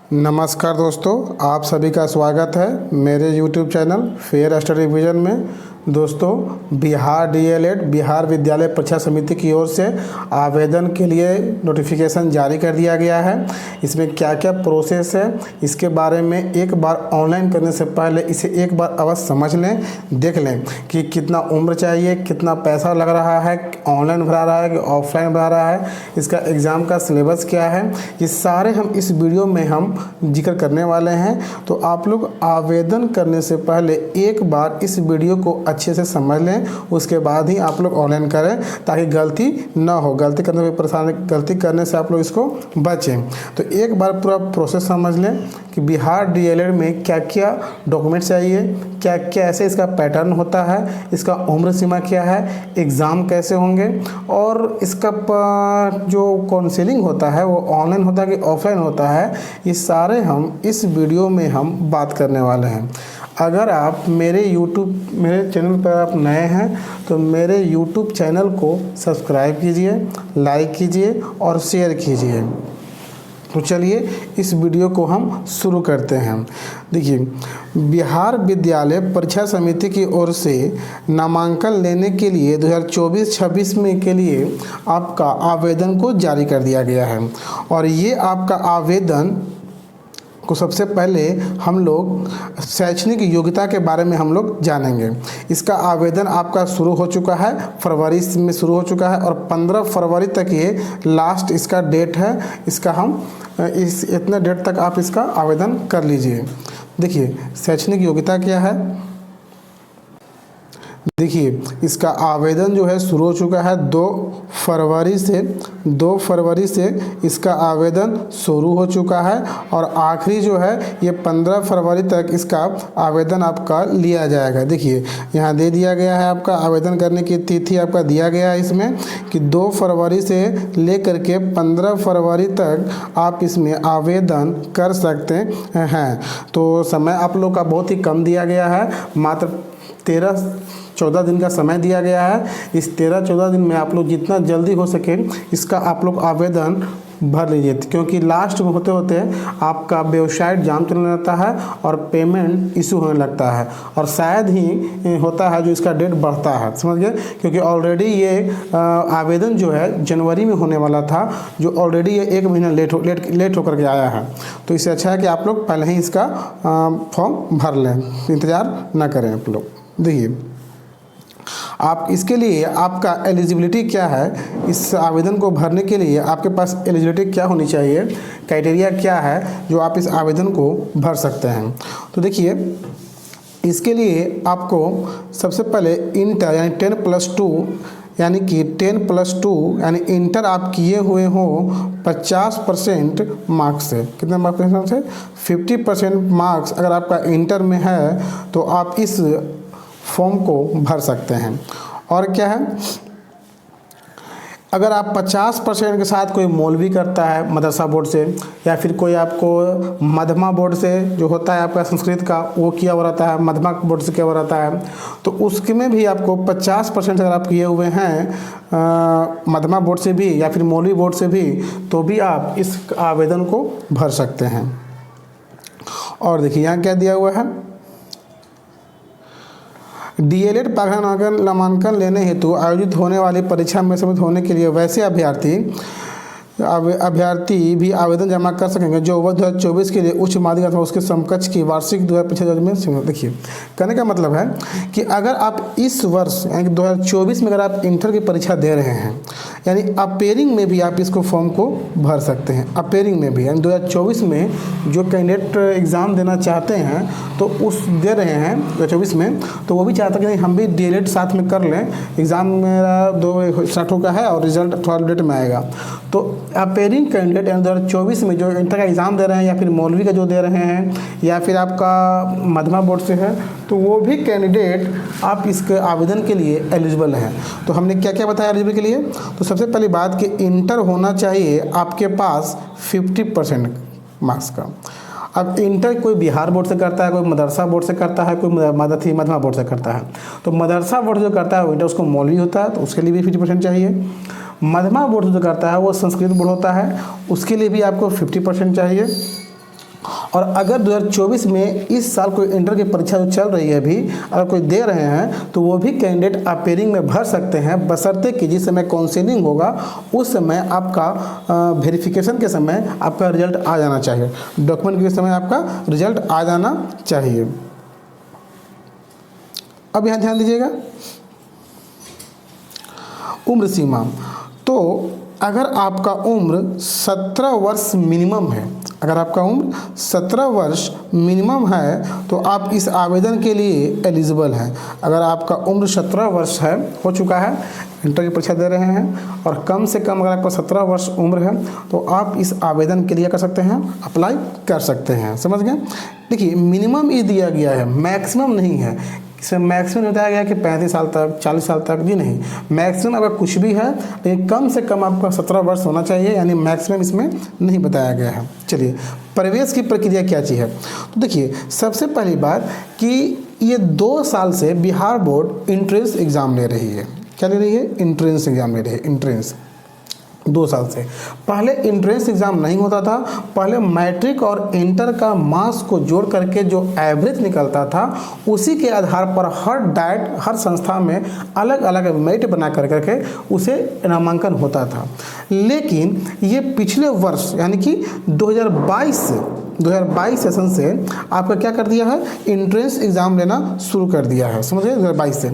नमस्कार दोस्तों, आप सभी का स्वागत है मेरे YouTube channel fair study vision में। दोस्तों, बिहार डीएलएड बिहार विद्यालय परीक्षा समिति की ओर से आवेदन के लिए नोटिफिकेशन जारी कर दिया गया है। इसमें क्या क्या प्रोसेस है इसके बारे में एक बार ऑनलाइन करने से पहले इसे एक बार अवश्य समझ लें, देख लें कि कितना उम्र चाहिए, कितना पैसा लग रहा है, ऑनलाइन भरा रहा है कि ऑफलाइन भरा रहा है, इसका एग्ज़ाम का सिलेबस क्या है, ये सारे हम इस वीडियो में हम जिक्र करने वाले हैं। तो आप लोग आवेदन करने से पहले एक बार इस वीडियो को अच्छे से समझ लें, उसके बाद ही आप लोग ऑनलाइन करें ताकि गलती ना हो। गलती करने में परेशानी, गलती करने से आप लोग इसको बचें। तो एक बार पूरा प्रोसेस समझ लें कि बिहार डीएलएड में क्या क्या डॉक्यूमेंट चाहिए, क्या कैसे इसका पैटर्न होता है, इसका उम्र सीमा क्या है, एग्ज़ाम कैसे होंगे और इसका जो काउंसलिंग होता है वो ऑनलाइन होता है कि ऑफलाइन होता है, ये सारे हम इस वीडियो में हम बात करने वाले हैं। अगर आप मेरे चैनल पर आप नए हैं तो मेरे YouTube चैनल को सब्सक्राइब कीजिए, लाइक कीजिए और शेयर कीजिए। तो चलिए इस वीडियो को हम शुरू करते हैं। देखिए, बिहार विद्यालय परीक्षा समिति की ओर से नामांकन लेने के लिए 2024-26 में के लिए आपका आवेदन को जारी कर दिया गया है। और ये आपका आवेदन को सबसे पहले हम लोग शैक्षणिक योग्यता के बारे में हम लोग जानेंगे। इसका आवेदन आपका शुरू हो चुका है, फरवरी में शुरू हो चुका है और 15 फरवरी तक ये लास्ट इसका डेट है। इसका हम इतने डेट तक आप इसका आवेदन कर लीजिए। देखिए, शैक्षणिक योग्यता क्या है। देखिए, इसका आवेदन जो है शुरू हो चुका है 2 फरवरी से इसका आवेदन शुरू हो चुका है और आखिरी जो है ये 15 फरवरी तक इसका आवेदन आपका लिया जाएगा। देखिए, यहाँ दे दिया गया है आपका आवेदन करने की तिथि आपका दिया गया है इसमें कि 2 फरवरी से लेकर के 15 फरवरी तक आप इसमें आवेदन कर सकते हैं। तो समय आप लोग का बहुत ही कम दिया गया है, मात्र 13-14 दिन का समय दिया गया है। इस 13-14 दिन में आप लोग जितना जल्दी हो सके इसका आप लोग आवेदन भर लीजिए, क्योंकि लास्ट में होते होते आपका वेबसाइट जाम चलने लगता है और पेमेंट इशू होने लगता है और शायद ही होता है जो इसका डेट बढ़ता है, समझ गए। क्योंकि ऑलरेडी ये आवेदन जो है जनवरी में होने वाला था, जो ऑलरेडी ये 1 महीना लेट होकर के आया है। तो इससे अच्छा है कि आप लोग पहले ही इसका फॉर्म भर लें, इंतज़ार ना करें आप लोग। देखिए, आप इसके लिए आपका एलिजिबिलिटी क्या है, इस आवेदन को भरने के लिए आपके पास एलिजिबिलिटी क्या होनी चाहिए, क्राइटेरिया क्या है जो आप इस आवेदन को भर सकते हैं। तो देखिए, इसके लिए आपको सबसे पहले इंटर यानी 10+2 यानी कि 10+2 यानी इंटर आप किए हुए हो 50% मार्क्स से। कितने मार्क्स से? 50% मार्क्स अगर आपका इंटर में है तो आप इस फॉर्म को भर सकते हैं। और क्या है, अगर आप 50% के साथ कोई मौलवी करता है मदरसा बोर्ड से, या फिर कोई आपको मध्यमा बोर्ड से जो होता है आपका संस्कृत का वो किया हुआ रहता है, मध्यमा बोर्ड से किया हुआ रहता है, तो उसमें भी आपको 50% अगर आप किए हुए हैं मध्यमा बोर्ड से भी या फिर मौलवी बोर्ड से भी, तो भी आप इस आवेदन को भर सकते हैं। और देखिए, यहाँ क्या दिया हुआ है, डीएलएड नामांकन लेने हेतु आयोजित होने वाली परीक्षा में सम्मिलित होने के लिए वैसे अभ्यर्थी भी आवेदन जमा कर सकेंगे जो वर्ष 2024 के लिए उच्च माध्यमिक अथवा उसके समकक्ष की वार्षिक 2025 में सम्मिलित। देखिए, कहने का मतलब है कि अगर आप इस वर्ष यानी 2024 में अगर आप इंटर की परीक्षा दे रहे हैं, यानी अपेयरिंग में भी आप इसको फॉर्म को भर सकते हैं। अपेयरिंग में भी यानी 2024 में जो कैंडिडेट एग्ज़ाम देना चाहते हैं तो उस दे रहे हैं 2024 में, तो वो भी चाहता है कि नहीं हम भी डीएलएड साथ में कर लें, एग्ज़ाम मेरा 2 स्टार्ट होगा है और रिजल्ट 12 डेट में आएगा। तो अपेयरिंग कैंडिडेट यानी 2024 में जो इंटर का एग्ज़ाम दे रहे हैं या फिर मौलवी का जो दे रहे हैं या फिर आपका मध्यमा बोर्ड से है, तो वो भी कैंडिडेट आप इसके आवेदन के लिए एलिजिबल हैं। तो हमने क्या क्या बताया एलिजिबल के लिए। तो सबसे पहली बात कि इंटर होना चाहिए आपके पास 50% मार्क्स का। अब इंटर कोई बिहार बोर्ड से करता है, कोई मदरसा बोर्ड से करता है, कोई मध्यमा बोर्ड से करता है। तो मदरसा बोर्ड जो करता है वो इंटर उसको मौलवी होता है, तो उसके लिए भी 50% चाहिए। मध्यमा बोर्ड जो करता है वो संस्कृत बोर्ड होता है, उसके लिए भी आपको 50% चाहिए। और अगर 2024 में इस साल कोई इंटर की परीक्षा जो चल रही है अभी, अगर कोई दे रहे हैं तो वो भी कैंडिडेट अपेयरिंग में भर सकते हैं, बशर्ते कि जिस समय काउंसलिंग होगा उस समय आपका वेरिफिकेशन के समय आपका रिजल्ट आ जाना चाहिए, डॉक्यूमेंट के समय आपका रिजल्ट आ जाना चाहिए। अब यहाँ ध्यान दीजिएगा, उम्र सीमा। तो अगर आपका उम्र 17 वर्ष मिनिमम है, अगर आपका उम्र 17 वर्ष मिनिमम है तो आप इस आवेदन के लिए एलिजिबल हैं। अगर आपका उम्र 17 वर्ष है, हो चुका है, इंटर की परीक्षा दे रहे हैं और कम से कम अगर आपका 17 वर्ष उम्र है तो आप इस आवेदन के लिए कर सकते हैं, अप्लाई कर सकते हैं। समझ गए? देखिए मिनिमम ये दिया गया है, मैक्सिमम नहीं है। इसमें मैक्सिमम बताया गया कि 35 साल तक, 40 साल तक भी नहीं, मैक्सिमम अगर कुछ भी है लेकिन कम से कम आपका 17 वर्ष होना चाहिए, यानी मैक्सिमम इसमें नहीं बताया गया है। चलिए प्रवेश की प्रक्रिया क्या चीज़ है, तो देखिए सबसे पहली बात कि ये 2 साल से बिहार बोर्ड इंट्रेंस एग्ज़ाम ले रही है। क्या ले रही है? इंट्रेंस एग्ज़ाम ले रही है, इंट्रेंस 2 साल से। पहले इंट्रेंस एग्ज़ाम नहीं होता था, पहले मैट्रिक और इंटर का मार्क्स को जोड़ करके जो एवरेज निकलता था उसी के आधार पर हर डाइट, हर संस्था में अलग अलग मेरिट बना करके उसे नामांकन होता था। लेकिन ये पिछले वर्ष यानी कि 2022 सेशन से आपका क्या कर दिया है, इंट्रेंस एग्ज़ाम लेना शुरू कर दिया है। समझिए 2022 से।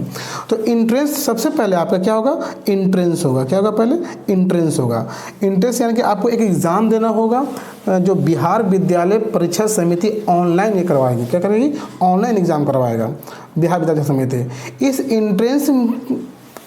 तो इंट्रेंस सबसे पहले आपका क्या होगा, इंट्रेंस होगा। क्या होगा? पहले इंट्रेंस होगा। इंट्रेंस यानी कि आपको एक एग्ज़ाम देना होगा जो बिहार विद्यालय परीक्षा समिति ऑनलाइन ये करवाएगी। क्या करेगी? ऑनलाइन एग्ज़ाम करवाएगा बिहार विद्यालय समिति। इस इंट्रेंस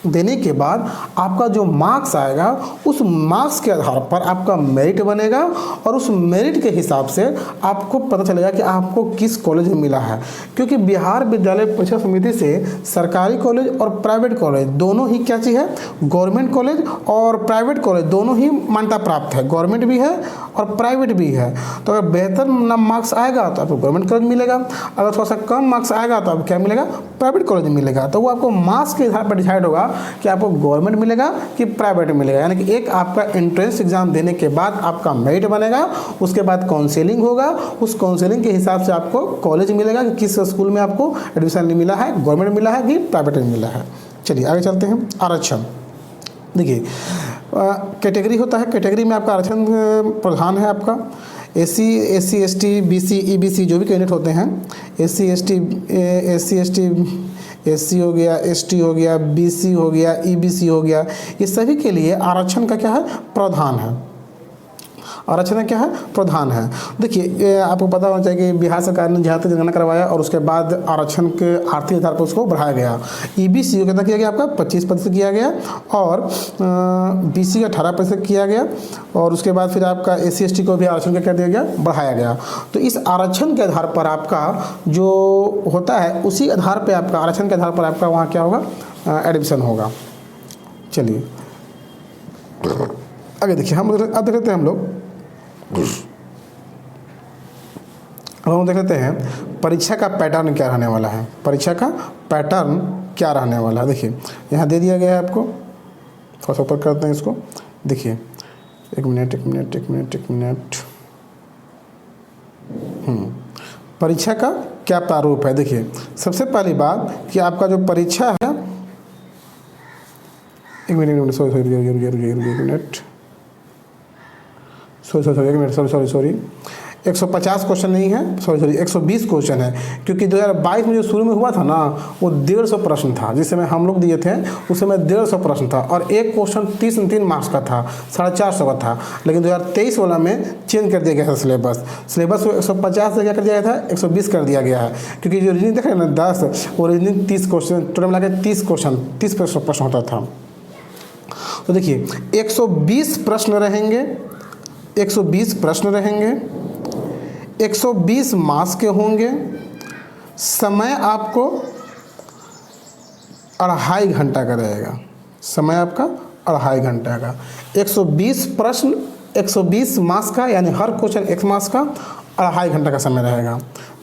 देने के बाद आपका जो मार्क्स आएगा उस मार्क्स के आधार पर आपका मेरिट बनेगा और उस मेरिट के हिसाब से आपको पता चलेगा कि आपको किस कॉलेज में मिला है। क्योंकि बिहार विद्यालय परीक्षा समिति से सरकारी कॉलेज और प्राइवेट कॉलेज दोनों ही क्या चीज़ है, गवर्नमेंट कॉलेज और प्राइवेट कॉलेज दोनों ही मान्यता प्राप्त है, गवर्नमेंट भी है और प्राइवेट भी है। तो अगर बेहतर मार्क्स आएगा तो आपको गवर्नमेंट कॉलेज मिलेगा, अगर थोड़ा सा कम मार्क्स आएगा तो आपको क्या मिलेगा, प्राइवेट कॉलेज मिलेगा। तो वो आपको मार्क्स के आधार पर डिसाइड होगा कि आपको गवर्नमेंट मिलेगा कि प्राइवेट मिलेगा। यानी कि एक आपका एंट्रेंस एग्जाम देने के बाद आपका मेरिट बनेगा, उसके बाद काउंसलिंग होगा, उस काउंसलिंग के हिसाब से आपको कॉलेज मिलेगा कि किस स्कूल में आपको एडमिशन मिला है, गवर्नमेंट मिला है कि प्राइवेट में मिला है। चलिए आगे चलते हैं। आरक्षण देखिए कैटेगरी होता है, कैटेगरी में आपका आरक्षण प्रधान है। आपका एससी एसटी बीसी ईबीसी जो भी कैंडिडेट होते हैं, एससी एसटी एससी हो गया, एसटी हो गया, बीसी हो गया, ईबीसी हो गया, ये सभी के लिए आरक्षण का क्या है, प्रावधान है। आरक्षण क्या है, प्रधान है। देखिए आपको पता होना चाहिए कि बिहार सरकार ने जहाँ तक जनगणना करवाया और उसके बाद आरक्षण के आर्थिक आधार पर उसको बढ़ाया गया। ईबीसी को कितना किया गया, आपका 25% किया गया और बीसी का 18% किया गया और उसके बाद फिर आपका एससी एसटी को भी आरक्षण का क्या दिया गया, बढ़ाया गया। तो इस आरक्षण के आधार पर आपका जो होता है उसी आधार पर आपका आरक्षण के आधार पर आपका वहाँ क्या होगा, एडमिशन होगा। चलिए आगे देखिए, अब देख लेते हैं हम लोग, अब हम देख लेते हैं परीक्षा का पैटर्न क्या रहने वाला है। परीक्षा का पैटर्न क्या रहने वाला है, देखिए यहाँ दे दिया गया है आपको, थोड़ा सा ऊपर करते हैं इसको। देखिए एक मिनट परीक्षा का क्या प्रारूप है। देखिए सबसे पहली बात कि आपका जो परीक्षा है, एक मिनट सॉरी 150 क्वेश्चन नहीं है, सॉरी 120 क्वेश्चन है। क्योंकि 2022 में जो शुरू में हुआ था ना, वो 150 प्रश्न था। जिस समय हम लोग दिए थे उस समय 150 प्रश्न था और एक क्वेश्चन 3 मार्क्स का था, 450 का था। लेकिन 2023 वाला में चेंज कर दिया गया था सिलेबस को 150 से क्या कर दिया गया था, 120 कर दिया गया है। क्योंकि जो रीजनिंग देख रहे हैं ना 10 और रीजनिंग 30 क्वेश्चन, टोटल मिला के 30 प्रश्न होता था। तो देखिए 120 प्रश्न रहेंगे, 120 प्रश्न रहेंगे, 120 मार्क्स के होंगे। समय आपको 2.5 घंटा का रहेगा, समय आपका 2.5 घंटा का। 120 प्रश्न 120 मार्क्स का, यानी हर क्वेश्चन 1 मार्क्स का, 2.5 घंटा का समय रहेगा।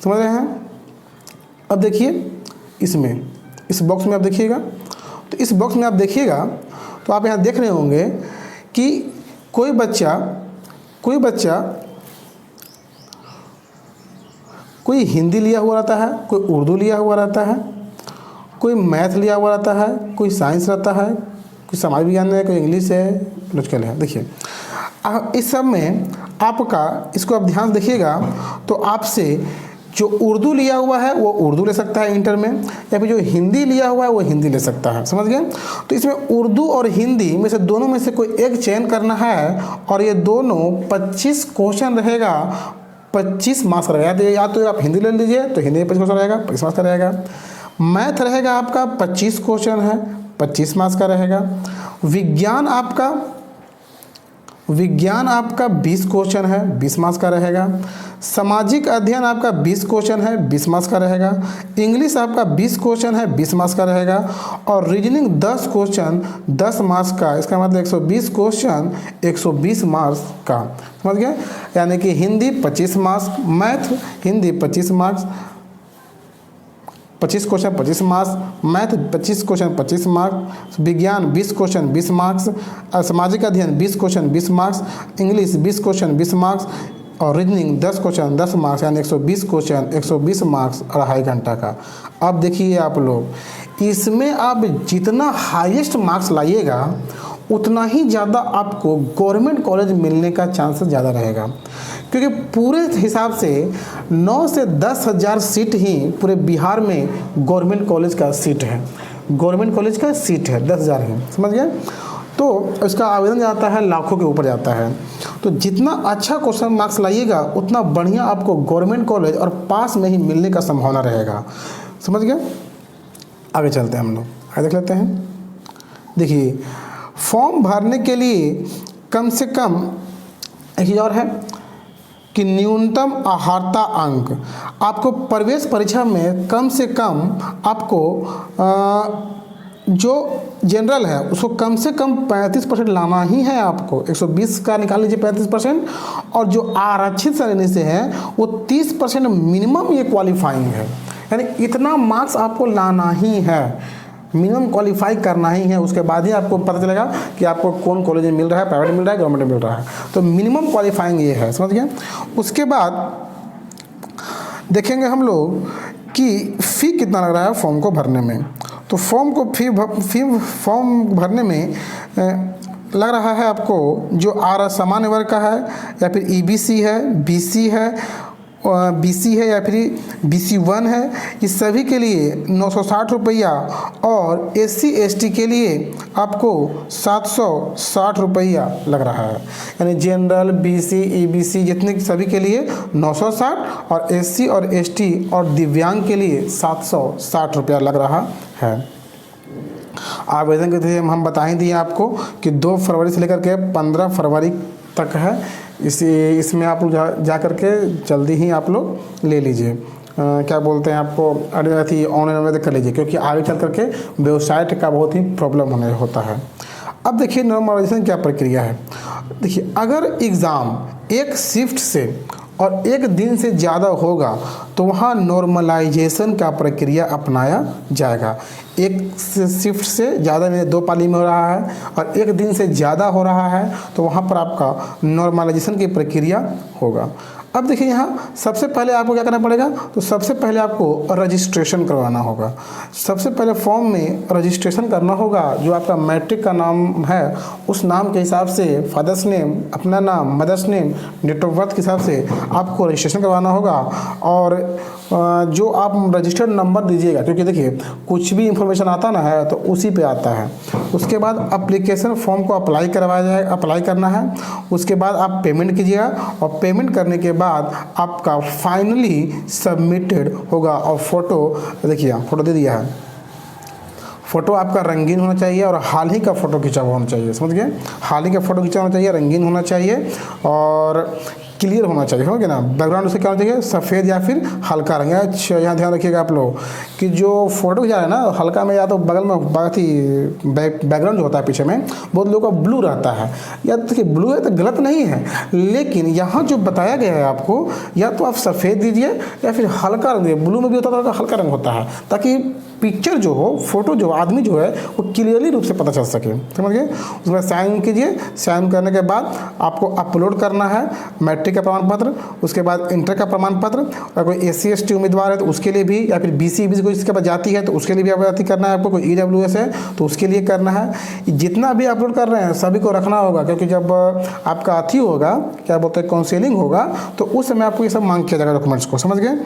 समझ रहे हैं? अब देखिए इसमें, इस बॉक्स में आप देखिएगा, तो इस बॉक्स में आप देखिएगा तो आप यहाँ देख रहे होंगे कि कोई बच्चा कोई हिंदी लिया हुआ रहता है, कोई उर्दू लिया हुआ रहता है, कोई मैथ लिया हुआ रहता है, कोई साइंस रहता है, कोई समाज विज्ञान है, कोई इंग्लिश है, लॉजिकल है। देखिए इस सब में आपका, इसको आप ध्यान से देखिएगा, तो आपसे जो उर्दू लिया हुआ है वो उर्दू ले सकता है इंटर में, या फिर जो हिंदी लिया हुआ है वो हिंदी ले सकता है। समझ गए? तो इसमें उर्दू और हिंदी में से दोनों में से कोई एक चयन करना है, और ये दोनों 25 क्वेश्चन रहेगा, 25 मार्क्स रहेगा। या तो आप हिंदी ले लीजिए तो हिंदी में 25 क्वेश्चन रहेगा, 25 मार्क्स का रहेगा। मैथ रहेगा आपका 25 क्वेश्चन है, 25 मार्क्स का रहेगा। विज्ञान आपका 20 क्वेश्चन है, 20 मार्क्स का रहेगा। सामाजिक अध्ययन आपका 20 क्वेश्चन है, 20 मार्क्स का रहेगा। इंग्लिश आपका 20 क्वेश्चन है, 20 मार्क्स का रहेगा। और रीजनिंग 10 क्वेश्चन, 10 मार्क्स का। इसका मतलब 120 क्वेश्चन, 120 मार्क्स का। समझ गए? यानी कि Hindi 25 marks, math Hindi 25 marks, 25 question 25 marks, math 25 question 25 marks, विज्ञान 20 क्वेश्चन 20 मार्क्स, सामाजिक अध्ययन 20 question 20 marks, English 20 question 20 marks, और रीजनिंग 10 क्वेश्चन 10 मार्क्स, यानी 120 क्वेश्चन 120 मार्क्स, 2.5 घंटा का। अब देखिए आप लोग, इसमें आप जितना हाईएस्ट मार्क्स लाइएगा उतना ही ज़्यादा आपको गवर्नमेंट कॉलेज मिलने का चांसेस ज़्यादा रहेगा, क्योंकि पूरे हिसाब से 9 से 10 हज़ार सीट ही पूरे बिहार में गवर्नमेंट कॉलेज का सीट है। गवर्नमेंट कॉलेज का सीट है 10 हज़ार ही। समझ गए? तो उसका आवेदन जाता है लाखों के ऊपर जाता है। तो जितना अच्छा क्वेश्चन मार्क्स लाइएगा उतना बढ़िया आपको गवर्नमेंट कॉलेज और पास में ही मिलने का संभावना रहेगा। समझ गए? आगे चलते हैं हम लोग, आगे देख लेते हैं। देखिए फॉर्म भरने के लिए कम से कम एक चीज़ और है कि न्यूनतम अर्हता अंक, आपको प्रवेश परीक्षा में कम से कम आपको जो जनरल है उसको कम से कम 35% लाना ही है आपको। 120 का निकाल लीजिए 35%, और जो आरक्षित श्रेणी से है वो 30% मिनिमम ये क्वालिफाइंग है। यानी इतना मार्क्स आपको लाना ही है, मिनिमम क्वालिफाई करना ही है। उसके बाद ही आपको पता चलेगा कि आपको कौन कॉलेज में मिल रहा है, प्राइवेट मिल रहा है, गवर्नमेंट में मिल रहा है। तो मिनिमम क्वालिफाइंग ये है। समझ गए? उसके बाद देखेंगे हम लोग कि फ़ी कितना लग रहा है फॉर्म को भरने में। तो फॉर्म भरने में लग रहा है आपको जो सामान्य वर्ग का है, या फिर ईबीसी है, बीसी है, बीसी है, या फिर BC1 है, इस सभी के लिए 960 रुपया, और SC ST के लिए आपको 760 रुपया लग रहा है। यानी जनरल, BC, EBC जितने सभी के लिए 960, और SC और ST और दिव्यांग के लिए 760 रुपया लग रहा है। आवेदन के लिए हम बता ही दिए आपको कि 2 फरवरी से लेकर के 15 फरवरी तक है। इसमें आप लोग जा कर के जल्दी ही आप लोग ले लीजिए, क्या बोलते हैं आपको, ऑनलाइन आवेदन कर लीजिए, क्योंकि आगे चल करके वेबसाइट का बहुत ही प्रॉब्लम होता है। अब देखिए नॉर्मलाइजेशन क्या प्रक्रिया है। देखिए अगर एग्ज़ाम एक शिफ्ट से और एक दिन से ज़्यादा होगा तो वहाँ नॉर्मलाइजेशन का प्रक्रिया अपनाया जाएगा। एक शिफ्ट से ज़्यादा में 2 पाली में हो रहा है और एक दिन से ज़्यादा हो रहा है तो वहाँ पर आपका नॉर्मलाइजेशन की प्रक्रिया होगा। अब देखिए यहाँ सबसे पहले आपको क्या करना पड़ेगा, तो सबसे पहले आपको रजिस्ट्रेशन करवाना होगा। सबसे पहले फॉर्म में रजिस्ट्रेशन करना होगा। जो आपका मैट्रिक का नाम है उस नाम के हिसाब से, फादर्स नेम, अपना नाम, mother's name, date of birth के हिसाब से आपको रजिस्ट्रेशन करवाना होगा। और जो आप रजिस्टर्ड नंबर दीजिएगा, क्योंकि देखिए कुछ भी इंफॉर्मेशन आता ना है तो उसी पे आता है। उसके बाद एप्लीकेशन फॉर्म को अप्लाई करना है। उसके बाद आप पेमेंट कीजिएगा, और पेमेंट करने के बाद आपका फाइनली सबमिटेड होगा। और फोटो देखिए, फोटो दे दिया है। फ़ोटो आपका रंगीन होना चाहिए और हाल ही का फ़ोटो खींचा हुआ होना चाहिए। समझ गए? हाल ही का फ़ोटो खींचा होना चाहिए, रंगीन होना चाहिए और क्लियर होना चाहिए। हो गया ना? बैकग्राउंड उसे क्या होना चाहिए, सफ़ेद या फिर हल्का रंग। अच्छा यहाँ ध्यान रखिएगा आप लोग कि जो फोटो खींचा है ना हल्का में, या तो बगल में बहुत ही बैकग्राउंड जो होता है पीछे में बहुत लोगों का ब्लू रहता है। या तो देखिए ब्लू है तो गलत नहीं है, लेकिन यहाँ जो बताया गया है आपको, या तो आप सफ़ेद दीजिए या फिर हल्का रंग दीजिए। ब्लू में भी होता है तो हल्का रंग होता है, ताकि पिक्चर जो हो, फोटो जो आदमी जो है वो क्लियरली रूप से पता चल सके, समझ गए। उसके बाद साइन कीजिए। साइन करने के बाद आपको अपलोड करना है मैट्रिक का प्रमाण पत्र, उसके बाद इंटर का प्रमाण पत्र, और कोई SC ST उम्मीदवार है तो उसके लिए भी, या फिर BC BC कोई इसके पास जाती है तो उसके लिए भी अभ्यर्थी करना है आपको, कोई EWS है तो उसके लिए करना है। जितना भी अपलोड कर रहे हैं सभी को रखना होगा, क्योंकि जब आपका अथी होगा, क्या बोलते हैं, काउंसलिंग होगा, तो उस समय आपको ये सब मांग किया जाएगा डॉक्यूमेंट्स को, समझ गए।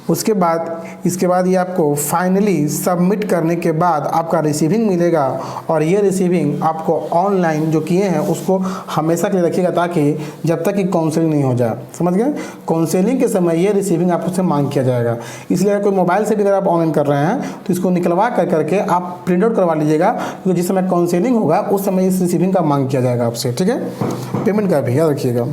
उसके बाद इसके बाद ये आपको फाइनली सबमिट करने के बाद आपका रिसीविंग मिलेगा, और ये रिसीविंग आपको ऑनलाइन जो किए हैं उसको हमेशा के लिए रखिएगा, ताकि जब तक कि काउंसलिंग नहीं हो जाए, समझ गए। काउंसलिंग के समय ये रिसीविंग आपसे मांग किया जाएगा, इसलिए अगर कोई मोबाइल से भी अगर आप ऑनलाइन कर रहे हैं तो इसको निकलवा करके आप प्रिंट आउट करवा लीजिएगा, क्योंकि जिस समय काउंसलिंग होगा उस समय इस रिसीविंग का मांग किया जाएगा आपसे, ठीक है। पेमेंट का भी याद रखिएगा।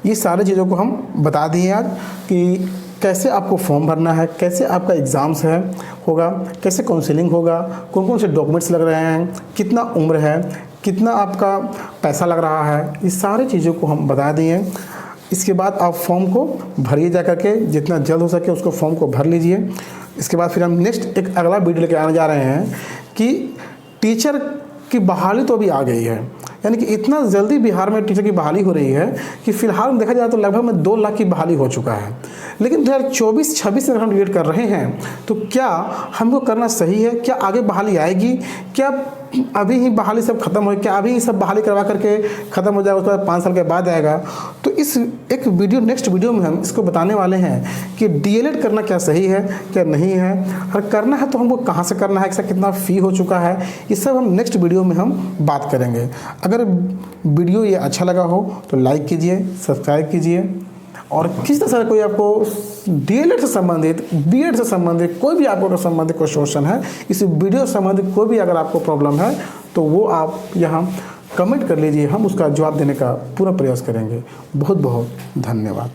ये सारी चीज़ों को हम बता दिए आज कि कैसे आपको फॉर्म भरना है, कैसे आपका एग्ज़ाम्स है होगा, कैसे काउंसलिंग होगा, कौन कौन से डॉक्यूमेंट्स लग रहे हैं, कितना उम्र है, कितना आपका पैसा लग रहा है, इस सारी चीज़ों को हम बता दिए। इसके बाद आप फॉर्म को भरिए जा करके, जितना जल्द हो सके उसको फॉर्म को भर लीजिए। इसके बाद फिर हम नेक्स्ट एक अगला वीडियो लेके आने जा रहे हैं कि टीचर की बहाली तो अभी आ गई है, यानी कि इतना जल्दी बिहार में टीचर की बहाली हो रही है कि फिलहाल देखा जाए तो लगभग में 2 लाख की बहाली हो चुका है। लेकिन 2024-26 में अगर हम वेट कर रहे हैं तो क्या हमको करना सही है? क्या आगे बहाली आएगी? क्या अभी ही बहाली सब खत्म हो, क्या अभी ही सब बहाली करवा करके ख़त्म हो जाएगा, उसके बाद 5 साल के बाद आएगा? तो इस एक वीडियो नेक्स्ट वीडियो में हम इसको बताने वाले हैं कि DLED करना क्या सही है क्या नहीं है, और करना है तो हमको कहाँ से करना है, इसका कितना फ़ी हो चुका है, ये सब हम नेक्स्ट वीडियो में हम बात करेंगे। अगर वीडियो ये अच्छा लगा हो तो लाइक कीजिए, सब्सक्राइब कीजिए, और किस तरह से कोई आपको DLED से संबंधित, BED से संबंधित कोई भी आपको संबंधित कोई क्वेश्चन है, इस वीडियो से संबंधित कोई भी अगर आपको प्रॉब्लम है तो वो आप यहाँ कमेंट कर लीजिए, हम उसका जवाब देने का पूरा प्रयास करेंगे। बहुत बहुत धन्यवाद।